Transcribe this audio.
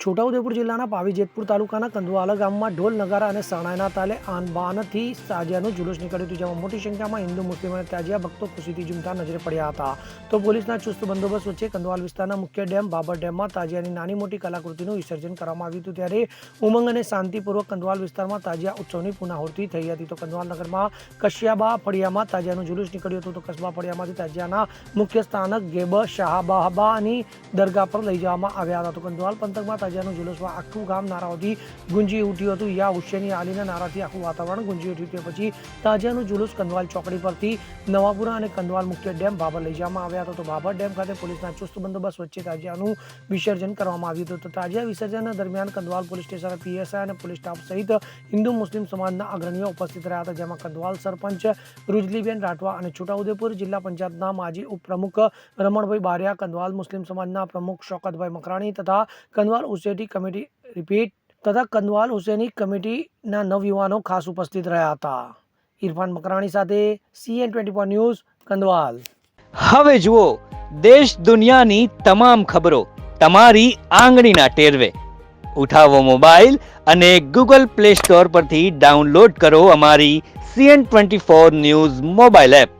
છોટાઉદેપુર જિલ્લાના પાવી જેતપુર તાલુકાના કંદવાલા ગામમાં ઢોલ નગારા અને શરણાઈના તાલે આન બાનથી તાજિયાનું જુલુસ નીકળ્યું હતું, જેમાં મોટી સંખ્યામાં હિન્દુ મુસ્લિમ અને તાજિયા ભક્તો ખુશીથી ઝૂમતા નજરે પડ્યા હતા. તો પોલીસના ચુસ્ત બંદોબસ્ત વચ્ચે કંદવાલ વિસ્તારના મુખ્ય ડેમ બાબર ડેમમાં તાજિયાની નાની મોટી કલાકૃતિનું વિસર્જન કરવામાં આવ્યું હતું. ત્યારે ઉમંગ અને શાંતિપૂર્વક કંદવાલ વિસ્તારમાં તાજિયા ઉત્સવની પુનાહુર્તિ થઈ હતી. તો કંદવાલ નગરમાં કશિયાબા ફળિયામાં તાજિયાનું જુલુસ નીકળ્યું હતું. તો કસ્બા ફળિયામાંથી તાજિયાના મુખ્ય સ્થાનક ગેબ શાહબાબાની દરગાહ પર લઈ જવામાં આવ્યા હતા. તો કંદવાલ પંથકમાં તાજિયાનું જુલુસમાં આખું ગામ નારાઓથી ગુંજી ઉઠ્યું હતું. યા હુસેની આલીના નારાથી આખું વાતાવરણ ગુંજી ઉઠ્યું. તે પછી તાજિયાનું જુલુસ કંદવાલ ચોકડી પરથી નવાપુરા અને કંદવાલ મુખ્ય ડેમ બાબર લઈ જવામાં આવ્યા હતા. તો બાબર ડેમ ખાતે પોલીસના ચુસ્ત બંદોબસ્ત વચ્ચે તાજિયાનું વિસર્જન કરવામાં આવ્યું હતું. તો તાજિયા વિસર્જન દરમિયાન કંદવાલ પોલીસ સ્ટેશન પીએસઆઈ અને પોલીસ સ્ટાફ સહિત હિન્દુ મુસ્લિમ સમાજના અગ્રણીઓ ઉપસ્થિત રહ્યા હતા, જેમાં કંદવાલ સરપંચ રુજલીબેન રાઠવા અને છોટાઉદેપુર જિલ્લા પંચાયતના માજી ઉપપ્રમુખ રમણભાઈ બારિયા, કંદવાલ મુસ્લિમ સમાજના પ્રમુખ શોકતભાઈ મકરાણી તથા કંદવાલ હુસેની કમિટીના નવયુવાનો ખાસ ઉપસ્થિત રહ્યા હતા. ઇરફાન મકરાણી સાથે CN24 ન્યૂઝ, કંદવાલ. હવે જુઓ દેશ દુનિયાની તમામ ખબરો તમારી આંગળીના ટેરવે. ઉઠાવો મોબાઈલ અને Google Play Store પરથી ડાઉનલોડ કરો અમારી CN24 ન્યૂઝ મોબાઈલ એપ.